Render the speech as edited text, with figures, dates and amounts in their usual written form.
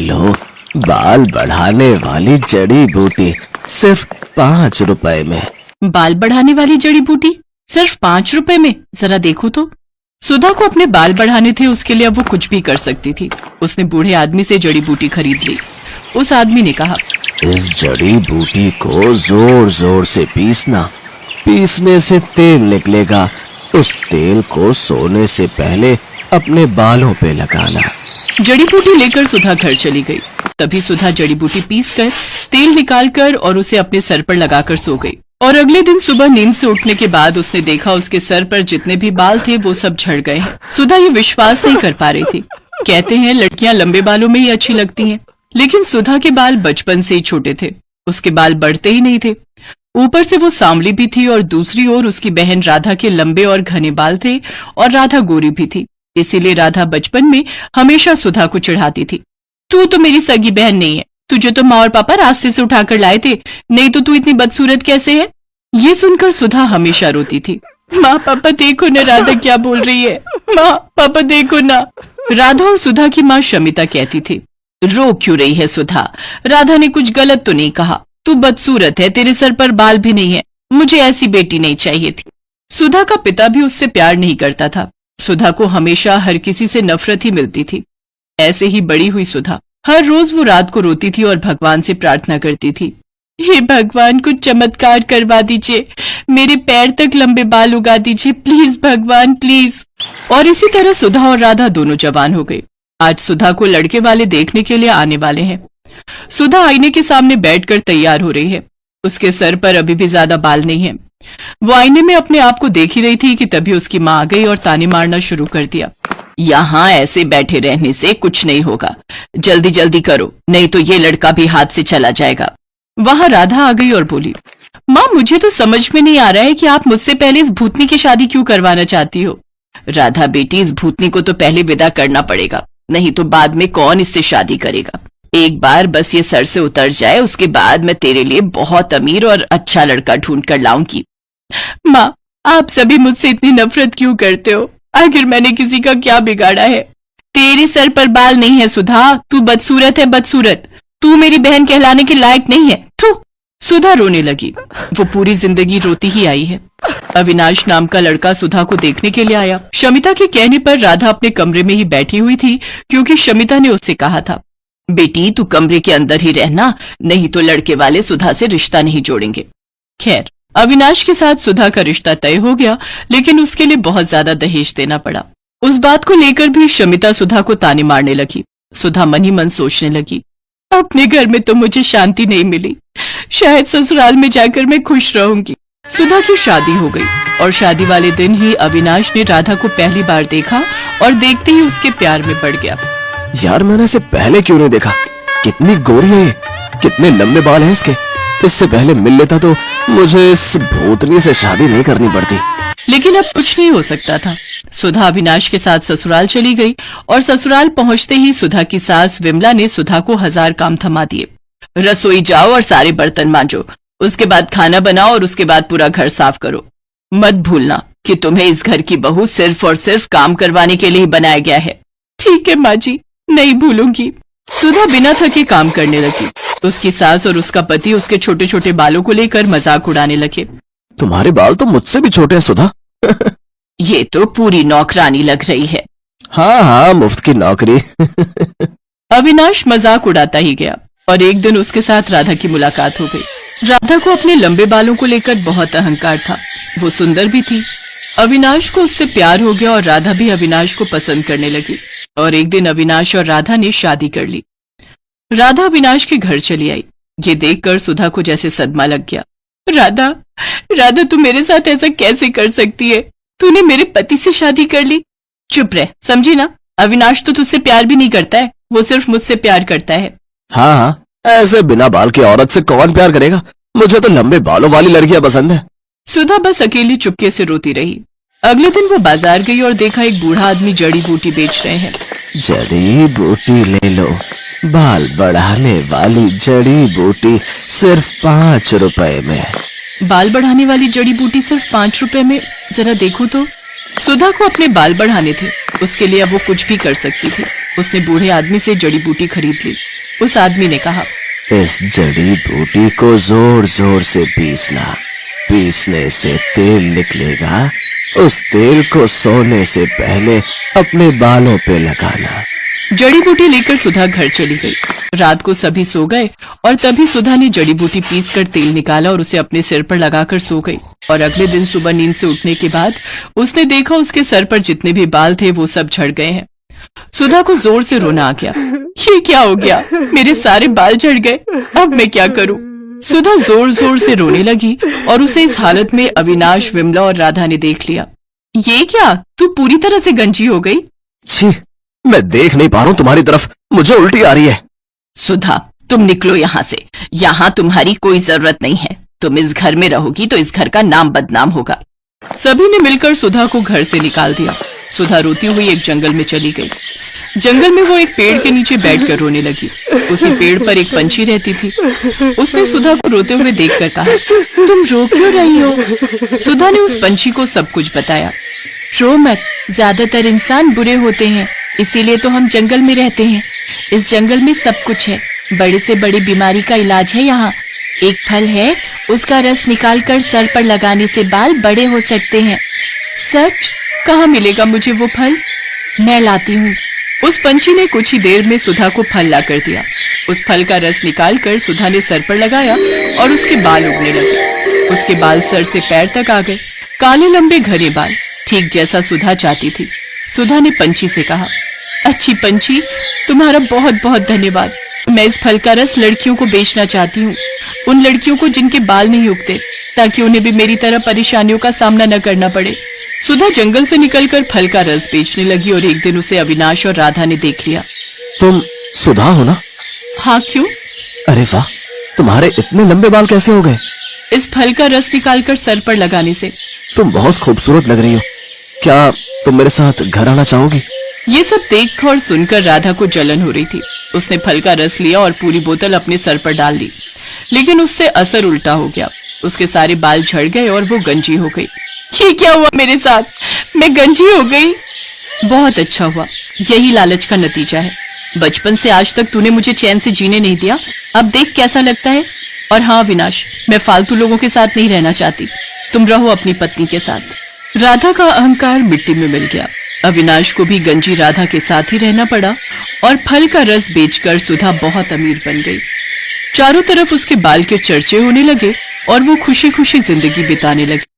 लो, बाल बढ़ाने वाली जड़ी बूटी सिर्फ 5 रुपए में। बाल बढ़ाने वाली जड़ी बूटी सिर्फ 5 रुपए में? जरा देखो तो। सुधा को अपने बाल बढ़ाने थे, उसके लिए अब वो कुछ भी कर सकती थी। उसने बूढ़े आदमी से जड़ी बूटी खरीद ली। उस आदमी ने कहा, इस जड़ी बूटी को जोर जोर से पीसना, पीसने से तेल निकलेगा। उस तेल को सोने से पहले अपने बालों पे लगाना। जड़ी बूटी लेकर सुधा घर चली गई। तभी सुधा जड़ी बूटी पीसकर तेल निकालकर और उसे अपने सर पर लगाकर सो गई। और अगले दिन सुबह नींद से उठने के बाद उसने देखा उसके सर पर जितने भी बाल थे वो सब झड़ गए हैं। सुधा ये विश्वास नहीं कर पा रही थी। कहते हैं लड़कियां लंबे बालों में ही अच्छी लगती हैं, लेकिन सुधा के बाल बचपन से ही छोटे थे। उसके बाल बढ़ते ही नहीं थे। ऊपर से वो सांवली भी थी और दूसरी ओर उसकी बहन राधा के लंबे और घने बाल थे और राधा गोरी भी थी। इसीलिए राधा बचपन में हमेशा सुधा को चिढ़ाती थी, तू तो मेरी सगी बहन नहीं है, तुझे तो माँ और पापा रास्ते से उठाकर लाए थे, नहीं तो तू इतनी बदसूरत कैसे है। ये सुनकर सुधा हमेशा रोती थी। माँ पापा देखो ना राधा क्या बोल रही है, माँ पापा देखो ना। राधा और सुधा की माँ शमिता कहती थी, रो क्यों रही है सुधा, राधा ने कुछ गलत तो नहीं कहा, तू बदसूरत है, तेरे सर पर बाल भी नहीं है, मुझे ऐसी बेटी नहीं चाहिए थी। सुधा का पिता भी उससे प्यार नहीं करता था। सुधा को हमेशा हर किसी से नफरत ही मिलती थी। ऐसे ही बड़ी हुई सुधा। हर रोज वो रात को रोती थी और भगवान से प्रार्थना करती थी, हे भगवान कुछ चमत्कार करवा दीजिए, मेरे पैर तक लंबे बाल उगा दीजिए, प्लीज भगवान प्लीज। और इसी तरह सुधा और राधा दोनों जवान हो गए। आज सुधा को लड़के वाले देखने के लिए आने वाले हैं। सुधा आईने के सामने बैठकर तैयार हो रही है। उसके सर पर अभी भी ज्यादा बाल नहीं है। वो आईने में अपने आप को देख ही रही थी कि तभी उसकी माँ आ गई और ताने मारना शुरू कर दिया, यहाँ ऐसे बैठे रहने से कुछ नहीं होगा, जल्दी जल्दी करो, नहीं तो ये लड़का भी हाथ से चला जाएगा। वहां राधा आ गई और बोली, माँ मुझे तो समझ में नहीं आ रहा है कि आप मुझसे पहले इस भूतनी की शादी क्यों करवाना चाहती हो। राधा बेटी, इस भूतनी को तो पहले विदा करना पड़ेगा, नहीं तो बाद में कौन इससे शादी करेगा। एक बार बस ये सर से उतर जाए, उसके बाद मैं तेरे लिए बहुत अमीर और अच्छा लड़का ढूंढ कर लाऊंगी। माँ आप सभी मुझसे इतनी नफरत क्यों करते हो, आखिर मैंने किसी का क्या बिगाड़ा है। तेरे सर पर बाल नहीं है सुधा, तू बदसूरत है बदसूरत, तू मेरी बहन कहलाने के लायक नहीं है। थू। सुधा रोने लगी। वो पूरी जिंदगी रोती ही आई है। अविनाश नाम का लड़का सुधा को देखने के लिए आया। शमिता के कहने पर राधा अपने कमरे में ही बैठी हुई थी, क्योंकि शमिता ने उससे कहा था, बेटी तू कमरे के अंदर ही रहना, नहीं तो लड़के वाले सुधा से रिश्ता नहीं जोड़ेंगे। खैर अविनाश के साथ सुधा का रिश्ता तय हो गया, लेकिन उसके लिए बहुत ज्यादा दहेज देना पड़ा। उस बात को लेकर भी शमिता सुधा को ताने मारने लगी। सुधा मन ही मन सोचने लगी, अपने घर में तो मुझे शांति नहीं मिली, शायद ससुराल में जाकर मैं खुश रहूंगी। सुधा की शादी हो गई और शादी वाले दिन ही अविनाश ने राधा को पहली बार देखा और देखते ही उसके प्यार में पड़ गया। यार मैंने इसे पहले क्यों नहीं देखा, कितनी गोरी है ये, कितने लंबे बाल हैं इसके, इससे पहले मिल लेता तो मुझे इस भूतनी से शादी नहीं करनी पड़ती। लेकिन अब कुछ नहीं हो सकता था। सुधा अविनाश के साथ ससुराल चली गई और ससुराल पहुंचते ही सुधा की सास विमला ने सुधा को 1000 काम थमा दिए। रसोई जाओ और सारे बर्तन मांजो, उसके बाद खाना बनाओ और उसके बाद पूरा घर साफ करो। मत भूलना कि तुम्हें इस घर की बहू सिर्फ और सिर्फ काम करवाने के लिए ही बनाया गया है। ठीक है माँ जी, नहीं भूलूंगी। सुधा बिना थके काम करने लगी। उसकी सास और उसका पति उसके छोटे छोटे बालों को लेकर मजाक उड़ाने लगे। तुम्हारे बाल तो मुझसे भी छोटे हैं सुधा। ये तो पूरी नौकरानी लग रही है। हाँ हाँ, मुफ्त की नौकरी। अविनाश मजाक उड़ाता ही गया और एक दिन उसके साथ राधा की मुलाकात हो गई। राधा को अपने लंबे बालों को लेकर बहुत अहंकार था। वो सुंदर भी थी। अविनाश को उससे प्यार हो गया और राधा भी अविनाश को पसंद करने लगी। और एक दिन अविनाश और राधा ने शादी कर ली। राधा अविनाश के घर चली आई। ये देखकर सुधा को जैसे सदमा लग गया। राधा, राधा तू मेरे साथ ऐसा कैसे कर सकती है? तूने मेरे पति से शादी कर ली। चुप रह, समझी ना? अविनाश तो तुझसे प्यार भी नहीं करता है, वो सिर्फ मुझसे प्यार करता है। हाँ हाँ, ऐसे बिना बाल की औरत से कौन प्यार करेगा? मुझे तो लंबे बालों वाली लड़कियां पसंद है। सुधा बस अकेली चुपके से रोती रही। अगले दिन वो बाजार गई और देखा एक बूढ़ा आदमी जड़ी बूटी बेच रहे हैं। जड़ी बूटी ले लो, बाल बढ़ाने वाली जड़ी बूटी सिर्फ 5 रुपए में। बाल बढ़ाने वाली जड़ी बूटी सिर्फ 5 रुपए में? जरा देखो तो। सुधा को अपने बाल बढ़ाने थे, उसके लिए अब वो कुछ भी कर सकती थी। उसने बूढ़े आदमी से जड़ी बूटी खरीद ली। उस आदमी ने कहा। इस जड़ी बूटी को जोर जोर से पीसना, पीसने से तेल निकलेगा। उस तेल को सोने से पहले अपने बालों पे लगाना। जड़ी बूटी लेकर सुधा घर चली गई। रात को सभी सो गए और तभी सुधा ने जड़ी बूटी पीसकर तेल निकाला और उसे अपने सिर पर लगाकर सो गई। और अगले दिन सुबह नींद से उठने के बाद उसने देखा उसके सर पर जितने भी बाल थे वो सब झड़ गए हैं। सुधा को जोर से रोना आ गया। ये क्या हो गया, मेरे सारे बाल झड़ गए, अब मैं क्या करूं? सुधा जोर जोर से रोने लगी और उसे इस हालत में अविनाश, विमला और राधा ने देख लिया। ये क्या, तू पूरी तरह से गंजी हो गई? छी, मैं देख नहीं पा रहा हूं तुम्हारी तरफ, मुझे उल्टी आ रही है। सुधा, तुम निकलो यहाँ से, यहाँ तुम्हारी कोई जरूरत नहीं है। तुम इस घर में रहोगी तो इस घर का नाम बदनाम होगा। सभी ने मिलकर सुधा को घर से निकाल दिया। सुधा रोती हुई एक जंगल में चली गई। जंगल में वो एक पेड़ के नीचे बैठकर रोने लगी। उसी पेड़ पर एक पंछी रहती थी। उसने सुधा को रोते हुए देखकर कहा, तुम रो क्यों रही हो? सुधा ने उस पंछी को सब कुछ बताया। रो मत, ज्यादातर इंसान बुरे होते हैं, इसीलिए तो हम जंगल में रहते हैं। इस जंगल में सब कुछ है, बड़े से बड़ी बीमारी का इलाज है यहाँ। एक फल है, उसका रस निकालकर सर पर लगाने से बाल बड़े हो सकते हैं। सच? कहाँ मिलेगा मुझे वो फल? मैं लाती हूँ। उस पंछी ने कुछ ही देर में सुधा को फल ला कर दिया। उस फल का रस निकालकर सुधा ने सर पर लगाया और उसके बाल उगने लगे। उसके बाल सर से पैर तक आ गए, काले लंबे घने बाल, ठीक जैसा सुधा चाहती थी। सुधा ने पंछी से कहा, अच्छी पंछी, तुम्हारा बहुत बहुत धन्यवाद। मैं इस फल का रस लड़कियों को बेचना चाहती हूँ, उन लड़कियों को जिनके बाल नहीं उगते, ताकि उन्हें भी मेरी तरह परेशानियों का सामना न करना पड़े। सुधा जंगल से निकलकर फल का रस बेचने लगी और एक दिन उसे अविनाश और राधा ने देख लिया। तुम सुधा हो ना? हाँ, क्यों? अरे वाह, तुम्हारे इतने लंबे बाल कैसे हो गए? इस फल का रस निकालकर सर पर लगाने से। तुम बहुत खूबसूरत लग रही हो। क्या तुम मेरे साथ घर आना चाहोगी? ये सब देख और सुनकर राधा को जलन हो रही थी। उसने फल का रस लिया और पूरी बोतल अपने सर पर डाल ली, लेकिन उससे असर उल्टा हो गया। उसके सारे बाल झड़ गए और वो गंजी हो गई। ये क्या हुआ मेरे साथ? मैं गंजी हो गई। बहुत अच्छा हुआ, यही लालच का नतीजा है। बचपन से आज तक तूने मुझे चैन से जीने नहीं दिया, अब देख कैसा लगता है। और हाँ विनाश, मैं फालतू लोगों के साथ नहीं रहना चाहती, तुम रहो अपनी पत्नी के साथ। राधा का अहंकार मिट्टी में मिल गया। अविनाश को भी गंजी राधा के साथ ही रहना पड़ा और फल का रस बेचकर सुधा बहुत अमीर बन गई। चारों तरफ उसके बाल के चर्चे होने लगे और वो खुशी खुशी जिंदगी बिताने लगी।